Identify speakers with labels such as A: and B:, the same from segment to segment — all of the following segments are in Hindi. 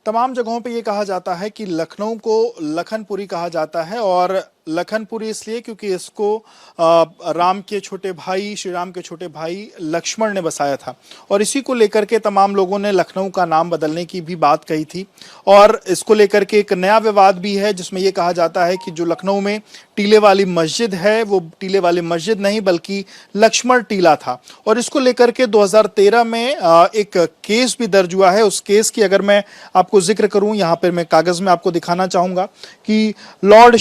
A: तमाम जगहों पे ये कहा जाता है कि लखनऊ को लखनपुरी कहा जाता है, और लखनपुरी इसलिए क्योंकि इसको राम के छोटे भाई, श्री राम के छोटे भाई लक्ष्मण ने बसाया था, और इसी को लेकर के तमाम लोगों ने लखनऊ का नाम बदलने की भी बात कही थी। और इसको लेकर के एक नया विवाद भी है जिसमें यह कहा जाता है कि जो लखनऊ में टीले वाली मस्जिद है वो टीले वाली मस्जिद नहीं बल्कि लक्ष्मण टीला था। और इसको लेकर के 2013 में एक केस भी दर्ज हुआ है। उस केस की अगर मैं आपको जिक्र करूं, यहाँ पर मैं कागज में आपको दिखाना चाहूंगा कि लॉर्ड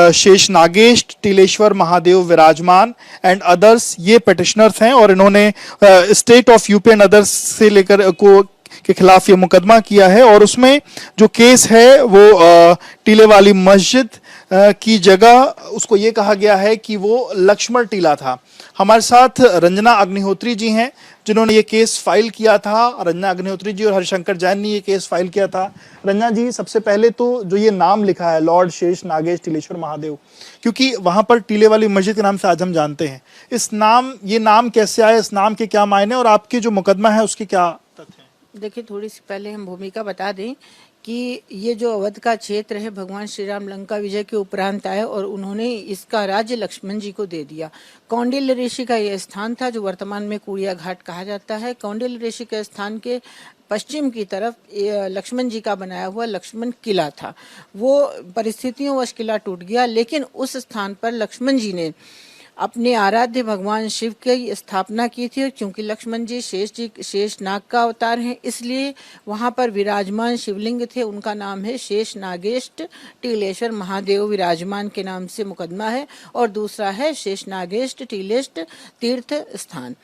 A: शेष नागेश टीलेश्वर महादेव विराजमान एंड अदर्स ये पिटिशनर्स हैं, और इन्होंने state of UP and others से लेकर को के खिलाफ ये मुकदमा किया है। और उसमें जो केस है वो टीले वाली मस्जिद की जगह उसको ये कहा गया है कि वो लक्ष्मण टीला था। हमारे साथ रंजना अग्निहोत्री जी हैं जिन्होंने ये केस फाइल किया था। रंजना अग्निहोत्री जी और हरिशंकर जैन ने ये केस फाइल किया था। रंजना जी, सबसे पहले तो जो ये नाम लिखा है लॉर्ड शेष नागेश टीलेश्वर महादेव, क्योंकि वहां पर टीले वाली मस्जिद के नाम से आज हम जानते हैं, ये नाम कैसे आया, इस नाम के क्या मायने और आपके जो मुकदमा है उसके क्या तथ्य हैं?
B: देखिए, थोड़ी सी पहले हम भूमिका बता दें कि ये जो अवध का क्षेत्र है भगवान श्री राम लंका विजय के उपरांत आए और उन्होंने इसका राज्य लक्ष्मण जी को दे दिया। कौंडिल्य ऋषि का यह स्थान था जो वर्तमान में कूड़िया घाट कहा जाता है। कौंडिल्य ऋषि के स्थान के पश्चिम की तरफ लक्ष्मण जी का बनाया हुआ लक्ष्मण किला था। वो परिस्थितियों वश किला टूट गया, लेकिन उस स्थान पर लक्ष्मण जी ने अपने आराध्य भगवान शिव की स्थापना की थी। क्योंकि लक्ष्मण जी शेष नाग का अवतार हैं, इसलिए वहां पर विराजमान शिवलिंग थे, उनका नाम है शेष नागेश टीलेश्वर महादेव विराजमान के नाम से मुकदमा है। और दूसरा है शेष नागेश टीलेश तीर्थ स्थान।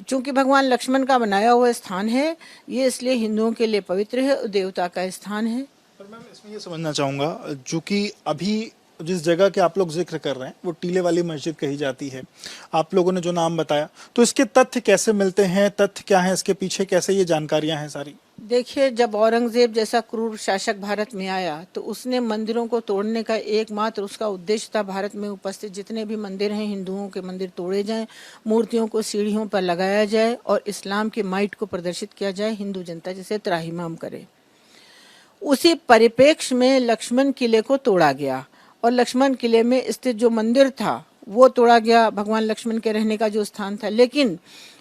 B: चूंकि भगवान लक्ष्मण का बनाया हुआ स्थान है, ये इसलिए हिंदुओं के लिए पवित्र है, देवता का स्थान है।
A: पर मैं इसमें ये समझना चाहूंगा, जो कि अभी जिस जगह के आप लोग जिक्र कर रहे हैं वो टीले वाली मस्जिद कही जाती है, आप लोगों ने जो नाम बताया, तो इसके तथ्य कैसे मिलते हैं, तथ्य क्या है इसके पीछे, कैसे ये जानकारियां हैं सारी?
B: देखिए, जब औरंगजेब जैसा क्रूर शासक भारत में आया तो उसने मंदिरों को तोड़ने का एकमात्र उसका उद्देश्य था, भारत में उपस्थित जितने भी मंदिर हैं हिंदुओं के मंदिर तोड़े जाएं, मूर्तियों को सीढ़ियों पर लगाया जाए और इस्लाम के माइट को प्रदर्शित किया जाए, हिंदू जनता जिसे त्राहिमाम करे। उसी परिप्रेक्ष्य में लक्ष्मण किले को तोड़ा गया और लक्ष्मण किले में स्थित जो मंदिर था वो तोड़ा गया, भगवान लक्ष्मण के रहने का जो स्थान था। लेकिन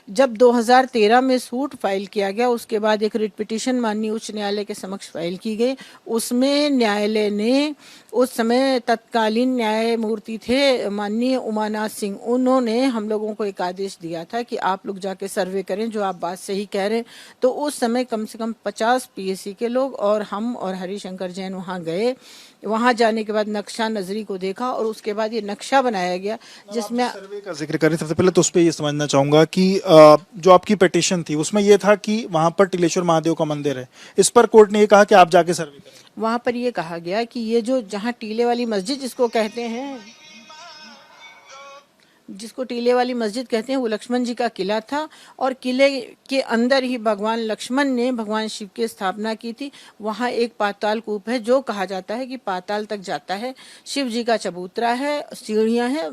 B: जब 2013 में सूट फाइल किया गया, उसके बाद एक रिट पिटीशन माननीय उच्च न्यायालय के समक्ष फाइल की गई। उसमें न्यायालय ने, उस समय तत्कालीन न्यायमूर्ति थे माननीय उमानाथ सिंह, उन्होंने हम लोगों को एक आदेश दिया था कि आप लोग जाके सर्वे करें, जो आप बात सही कह रहे हैं। तो उस समय कम से कम 50 पीएससी के लोग और हम और हरिशंकर जैन वहां गए। वहां जाने के बाद नक्शा नजरी को देखा और उसके बाद ये नक्शा बनाया गया जिसमें
A: सर्वे का जिक्र करें। सबसे पहले तो उस पर ये समझना चाहूंगा कि जो आपकी पिटीशन थी उसमें ये था कि वहां पर टीलेश्वर महादेव का मंदिर है, इस पर कोर्ट ने ये कहा कि आप जाके सर्वे करें।
B: वहां पर ये कहा गया कि ये जो जहां टीले वाली मस्जिद जिसको कहते हैं, जिसको टीले वाली मस्जिद कहते हैं, वो लक्ष्मण जी का किला था और किले के अंदर ही भगवान लक्ष्मण ने भगवान शिव की स्थापना की थी। वहाँ एक पाताल कूप है जो कहा जाता है कि पाताल तक जाता है। शिव जी का चबूतरा है, सीढ़ियाँ हैं,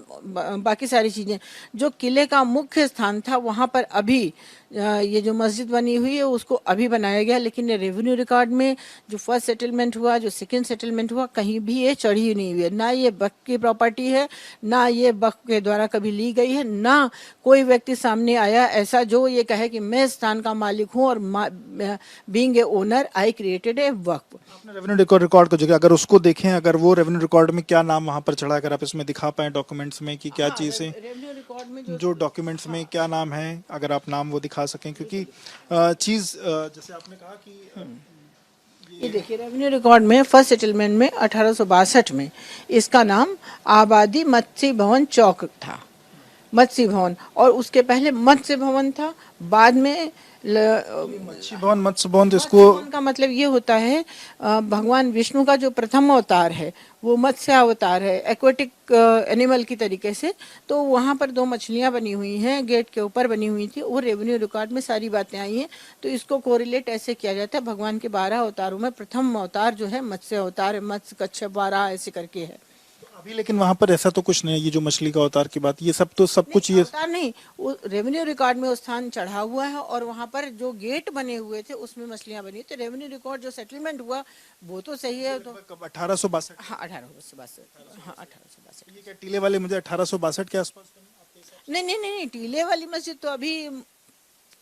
B: बाकी सारी चीजें। जो किले का मुख्य स्थान था वहाँ पर अभी ये जो मस्जिद बनी हुई है उसको अभी बनाया गया, लेकिन रेवेन्यू रिकॉर्ड में जो फर्स्ट सेटलमेंट हुआ, जो सेकंड सेटलमेंट हुआ, कहीं भी ये चढ़ी नहीं हुई है। ना ये वक्फ की प्रॉपर्टी है, ना ये वक्फ के द्वारा कभी ली गई है, ना कोई व्यक्ति सामने आया ऐसा जो ये कहे कि मैं स्थान का मालिक हूँ और being a owner I created a waqf.
A: आपने रेवेन्यू रिकॉर्ड को जगह अगर उसको देखें, अगर वो रेवेन्यू रिकॉर्ड में क्या नाम वहां पर चढ़ा, अगर आप इसमें दिखा पाए डॉक्यूमेंट्स में कि क्या चीज है,
B: रेवेन्यू रिकॉर्ड में
A: जो डॉक्यूमेंट्स में क्या नाम है, अगर आप नाम वो दिखा सकें, क्योंकि चीज जैसे आपने कहा कि
B: ये देखिए, रेवेन्यू रिकॉर्ड में फर्स्ट सेटलमेंट में 1862 में इसका नाम आबादी मत्स्य भवन चौक था, मत्स्य भवन, और उसके पहले मत्स्य भवन था। बाद में
A: मत्स्य भवन तो इसको
B: का मतलब ये होता है भगवान विष्णु का जो प्रथम अवतार है वो मत्स्य अवतार है, एक्वेटिक एनिमल की तरीके से। तो वहाँ पर 2 मछलियाँ बनी हुई हैं, गेट के ऊपर बनी हुई थी, वो रेवेन्यू रिकॉर्ड में सारी बातें आई हैं। तो इसको कोरिलेट ऐसे किया जाता है, भगवान के 12 अवतारों में प्रथम अवतार जो है मत्स्य अवतार है, मत्स्य कच्छप वाराह ऐसे करके है।
A: अभी लेकिन वहां पर ऐसा तो कुछ नहीं है, ये जो मछली का अवतार की बात, ये सब तो सब कुछ ये
B: अवतार नहीं, वो रेवेन्यू रिकॉर्ड में वो स्थान चढ़ा हुआ है और वहाँ पर जो गेट बने हुए थे उसमें मछलियां बनी, तो रेवेन्यू रिकॉर्ड जो सेटलमेंट हुआ वो तो सही है। तो
A: कब 1862?
B: हाँ 1862, हाँ 1862।
A: ये क्या टीले वाले मुझे 1862 के आसपास?
B: नहीं नहीं नहीं नहीं, टीले वाली मस्जिद तो अभी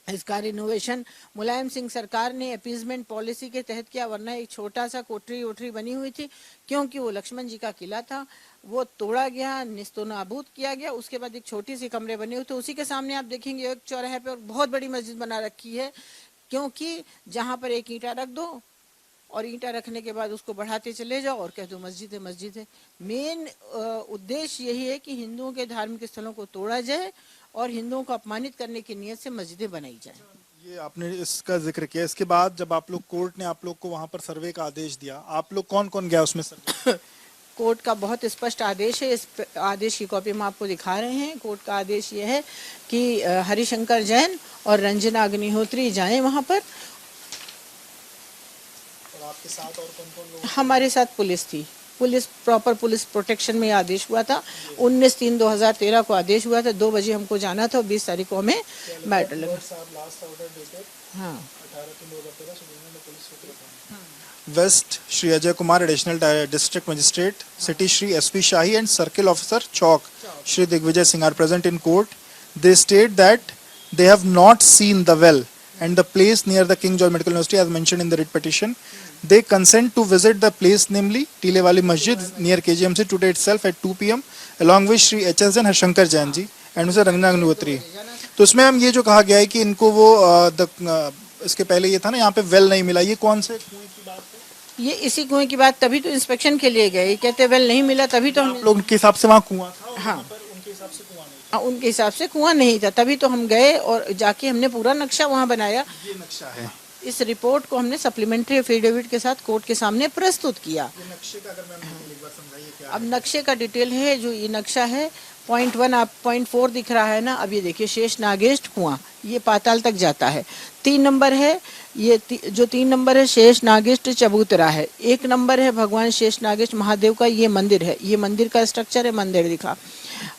B: इसका रिनोवेशन मुलायम सिंह सरकार ने अपीजमेंट पॉलिसी के तहत किया, वरना एक छोटा सा कोठरी वोठरी बनी हुई थी, क्योंकि वो लक्ष्मण जी का किला था, वो तोड़ा गया, निस्तो नाबूद किया गया। उसके बाद एक छोटी सी कमरे बने हुए थे, उसी के सामने आप देखेंगे एक चौराहे पे और बहुत बड़ी मस्जिद बना रखी है, क्योंकि जहाँ पर एक ईंटा रख दो और ईंटा रखने के बाद उसको बढ़ाते चले जाओ और कह दो मस्जिद है मस्जिद है। मेन उद्देश्य यही है कि हिंदुओं के धार्मिक स्थलों को तोड़ा जाए और हिंदुओं को अपमानित करने की नीयत से मस्जिदें बनाई जाए।
A: ये आपने इसका जिक्र किया, इसके बाद जब आप लोग कोर्ट ने आप लोग को वहां पर सर्वे का आदेश दिया, आप लोग कौन कौन गया उसमें सर्वे?
B: कोर्ट का बहुत स्पष्ट आदेश है, इस आदेश की कॉपी हम आपको दिखा रहे हैं। कोर्ट का आदेश ये है कि हरिशंकर जैन और रंजना अग्निहोत्री जाएं वहां पर।
A: और आपके साथ और कौन कौन लोग?
B: हमारे साथ पुलिस थी, पुलिस प्रॉपर पुलिस प्रोटेक्शन में आदेश हुआ था। 19/3/2013 को आदेश हुआ था, 2 बजे हमको जाना था, 20 तारीख को हमें मैटर लगा। हाँ
A: west Shri Ajay Kumar additional district magistrate city Shri SP Shahi and circle officer Chowk Shri Digvijay Singh are present in court. They state that they have not seen the well and the place near the King George Medical University as mentioned in the writ petition. They consent to visit the place, namely Tilewali Masjid near KGMC today itself at 2 p.m. along with Shri H.S. Jain, Harshankar Jain ji and Mr. Rangna Agnihotri. तो इसमें हम ये जो कहा गया है कि इनको वो इसके पहले ये था ना, यहाँ पे वेल नहीं मिला, ये कौन से कुएं की बात है?
B: ये इसी कुएं की बात, तभी तो इंस्पेक्शन के लिए गए, कहते वेल नहीं मिला, तभी तो हम
A: लोग के हिसाब से वहाँ कुआं था और
B: हाँ
A: यहाँ पर उनके हिसाब से कुआं नहीं
B: उनके हिसाब से कुआं नहीं था, तभी तो हम गए और जाके हमने पूरा नक्शा वहाँ बनाया।
A: था. ये नक्शा है.
B: इस रिपोर्ट को हमने सप्लीमेंट्री एफिडेविट के साथ कोर्ट के सामने प्रस्तुत किया।
A: ये नक्शे का अगर मैं एक बार समझाइए क्या
B: अब नक्शे का डिटेल है, जो ये नक्शा है पॉइंट 1 आप पॉइंट 4 दिख रहा है ना, अब ये देखिए शेष नागेष्ट कुआं, ये पाताल तक जाता है। 3 नंबर है ये जो 3 नंबर है शेष नागेष्ट चबूतरा है। 1 नंबर है भगवान शेष नागेष्ट महादेव का ये मंदिर है, ये मंदिर का स्ट्रक्चर है, मंदिर दिखा।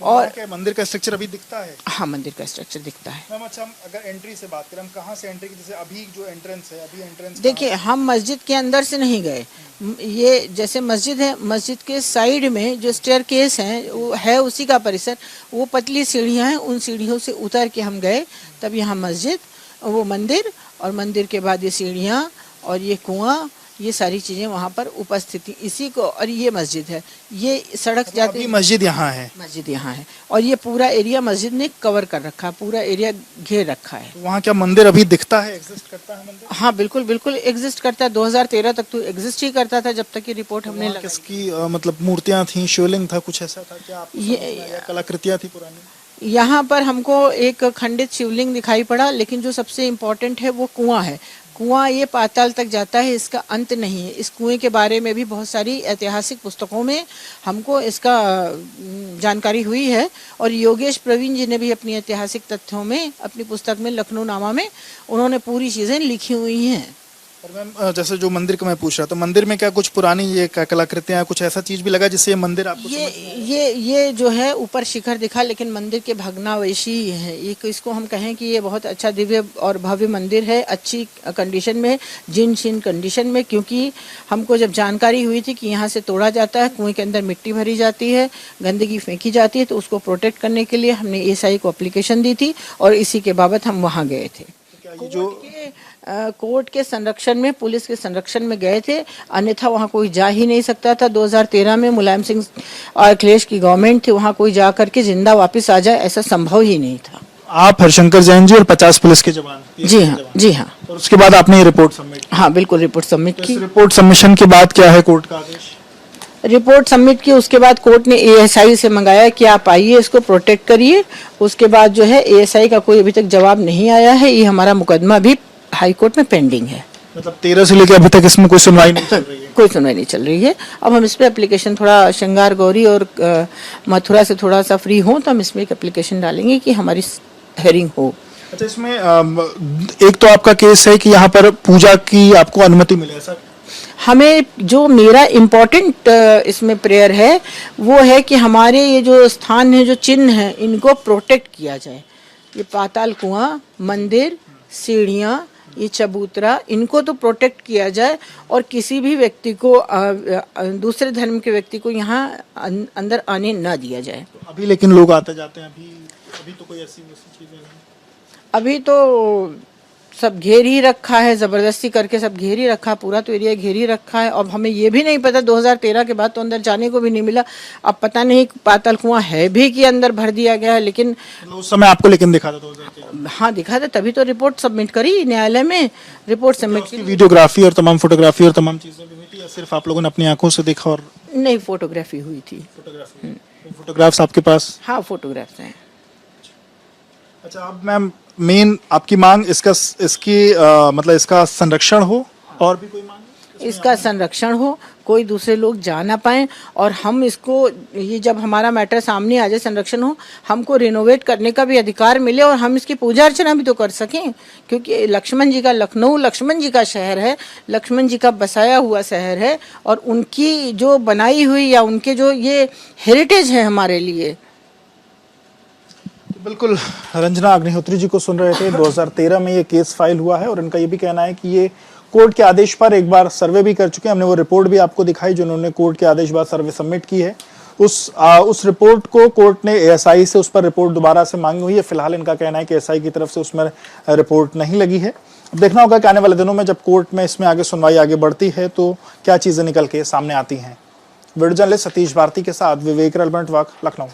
B: और
A: क्या मंदिर का स्ट्रक्चर अभी दिखता है?
B: हाँ मंदिर का स्ट्रक्चर दिखता है।
A: मैम अच्छा, हम अगर एंट्री से बात करें, हम कहाँ से एंट्री की, जैसे अभी जो एंट्रेंस है, अभी एंट्रेंस
B: देखिए हम मस्जिद के अंदर से नहीं गए, ये जैसे मस्जिद है, मस्जिद के साइड में जो स्टेयर केस है वो है उसी का परिसर, वो पतली सीढ़ियाँ हैं, उन सीढ़ियों से उतर के हम गए, तब यहाँ मस्जिद, वो मंदिर और मंदिर के बाद ये सीढ़ियाँ और ये कुआं, ये सारी चीजें वहाँ पर उपस्थिति इसी को, और ये मस्जिद है, ये सड़क जाती है,
A: मस्जिद यहाँ है,
B: मस्जिद यहाँ है और ये पूरा एरिया मस्जिद ने कवर कर रखा है, पूरा एरिया घेर रखा है।
A: तो वहाँ क्या मंदिर अभी दिखता है, एग्जिस्ट करता है मंदिर?
B: हाँ बिल्कुल बिल्कुल एग्जिस्ट करता है, 2013 तक तो एग्जिस्ट ही करता था, जब तक की रिपोर्ट हमने लगाई।
A: किसकी मतलब मूर्तियाँ थी, शिवलिंग था, कुछ ऐसा था क्या? ये कलाकृतियाँ थी पुरानी?
B: यहाँ पर हमको एक खंडित शिवलिंग दिखाई पड़ा, लेकिन जो सबसे इम्पोर्टेंट है वो कुआं है। कुआं ये पाताल तक जाता है, इसका अंत नहीं है। इस कुएं के बारे में भी बहुत सारी ऐतिहासिक पुस्तकों में हमको इसका जानकारी हुई है, और योगेश प्रवीण जी ने भी अपनी ऐतिहासिक तथ्यों में अपनी पुस्तक में लखनऊ नामा में उन्होंने पूरी चीज़ें लिखी हुई हैं।
A: और मैम जैसे जो मंदिर का मैं पूछ रहा था, मंदिर में क्या कुछ पुरानी ये कलाकृतियाँ, कुछ ऐसा चीज भी लगा जिससे ये मंदिर आपको
B: ये जो है ऊपर शिखर दिखा, लेकिन मंदिर के भग्नावशेष ही है। ये इसको हम कहें कि ये बहुत अच्छा दिव्य और भव्य मंदिर है, अच्छी कंडीशन में, जीर्ण शीर्ण कंडीशन में, क्योंकि हमको जब जानकारी हुई थी कि यहाँ से तोड़ा जाता है, कुएं के अंदर मिट्टी भरी जाती है, गंदगी फेंकी जाती है, तो उसको प्रोटेक्ट करने के लिए हमने एएसआई को एप्लीकेशन दी थी और इसी के बाबत हम वहाँ गए थे। कोर्ट के संरक्षण में, पुलिस के संरक्षण में गए थे, अन्यथा वहाँ कोई जा ही नहीं सकता था। 2013 में मुलायम सिंह और अखिलेश की गवर्नमेंट थी, वहाँ कोई जा करके जिंदा वापस आ जाए ऐसा संभव ही नहीं था।
A: आप हरशंकर जैन जी और 50 पुलिस के जवान?
B: जी हाँ, जी हाँ।
A: और उसके बाद आपने ये रिपोर्ट सबमिट?
B: हाँ बिल्कुल, रिपोर्ट सबमिट की।
A: रिपोर्ट सबमिशन के बाद क्या है कोर्ट का आदेश?
B: रिपोर्ट सबमिट की, उसके बाद कोर्ट ने एएसआई से मंगाया कि आप आइए, इसको प्रोटेक्ट करिए। उसके बाद जो है एएसआई का कोई अभी तक जवाब नहीं आया है। ये हमारा मुकदमा भी हाई कोर्ट में पेंडिंग है।
A: मतलब 13 से लेकर अभी तक इसमें कोई सुनवाई नहीं चल रही है?
B: कोई सुनवाई नहीं चल रही है। अब हम इस पे एप्लीकेशन थोड़ा श्रृंगार गौरी और मथुरा से थोड़ा सा फ्री हो तो हम इसमें एक एप्लीकेशन डालेंगे कि हमारी हेयरिंग हो।
A: अच्छा, इसमें एक तो आपका केस है कि यहाँ पर पूजा की आपको अनुमति मिले, ऐसा?
B: हमें जो मेरा इम्पोर्टेंट इसमें प्रेयर है वो है कि हमारे ये जो स्थान है, जो चिन्ह है, इनको प्रोटेक्ट किया जाए। ये पाताल कुआं, मंदिर, सीढ़ियाँ, ये चबूतरा, इनको तो प्रोटेक्ट किया जाए और किसी भी व्यक्ति को दूसरे धर्म के व्यक्ति को यहाँ अंदर आने ना दिया जाए।
A: अभी लेकिन लोग आते जाते हैं, अभी तो कोई ऐसी चीजें नहीं।
B: अभी तो सब घेर ही रखा है, जबरदस्ती करके सब घेर ही रखा, पूरा तो एरिया घेर ही रखा है। अब हमें ये भी नहीं पता, 2013 के बाद तो अंदर जाने को भी नहीं मिला। अब पता नहीं पाताल कुआं है भी कि अंदर भर दिया गया है, लेकिन
A: उस समय आपको लेकिन दिखा था 2013?
B: हाँ दिखा था, तभी तो रिपोर्ट सबमिट करी न्यायालय में, रिपोर्ट सबमिट की।
A: वीडियोग्राफी और तमाम फोटोग्राफी और तमाम चीजें भी हुई थी या सिर्फ आप लोगों ने अपनी आंखों से देखा? और
B: नहीं, फोटोग्राफी हुई थी।
A: फोटोग्राफ्स आपके पास?
B: हाँ, फोटोग्राफ्स हैं।
A: अच्छा, अब मैम मेन आपकी मांग मतलब इसका संरक्षण हो, और भी कोई मांग?
B: इसका संरक्षण हो, कोई दूसरे लोग जा ना पाए, और हम इसको, ये जब हमारा मैटर सामने आ जाए, संरक्षण हो, हमको रिनोवेट करने का भी अधिकार मिले और हम इसकी पूजा अर्चना भी तो कर सकें, क्योंकि लक्ष्मण जी का, लखनऊ लक्ष्मण जी का शहर है, लक्ष्मण जी का बसाया हुआ शहर है, और उनकी जो बनाई हुई या उनके जो ये हेरिटेज है हमारे लिए।
A: बिल्कुल, रंजना अग्निहोत्री जी को सुन रहे थे। 2013 में ये केस फाइल हुआ है और इनका ये भी कहना है कि ये कोर्ट के आदेश पर एक बार सर्वे भी कर चुके हैं। हमने वो रिपोर्ट भी आपको दिखाई जो उन्होंने कोर्ट के आदेश बाद सर्वे सबमिट की है। उस रिपोर्ट को कोर्ट ने एएसआई से उस पर रिपोर्ट दोबारा से मांगी हुई है। फिलहाल इनका कहना है कि एएसआई की तरफ से उसमें रिपोर्ट नहीं लगी है। अब देखना होगा कि आने वाले दिनों में जब कोर्ट में इसमें आगे सुनवाई आगे बढ़ती है तो क्या चीजें निकल के सामने आती हैं। वीडियो जर्नलिस्ट सतीश भारती के साथ विवेक रलबंट, लखनऊ।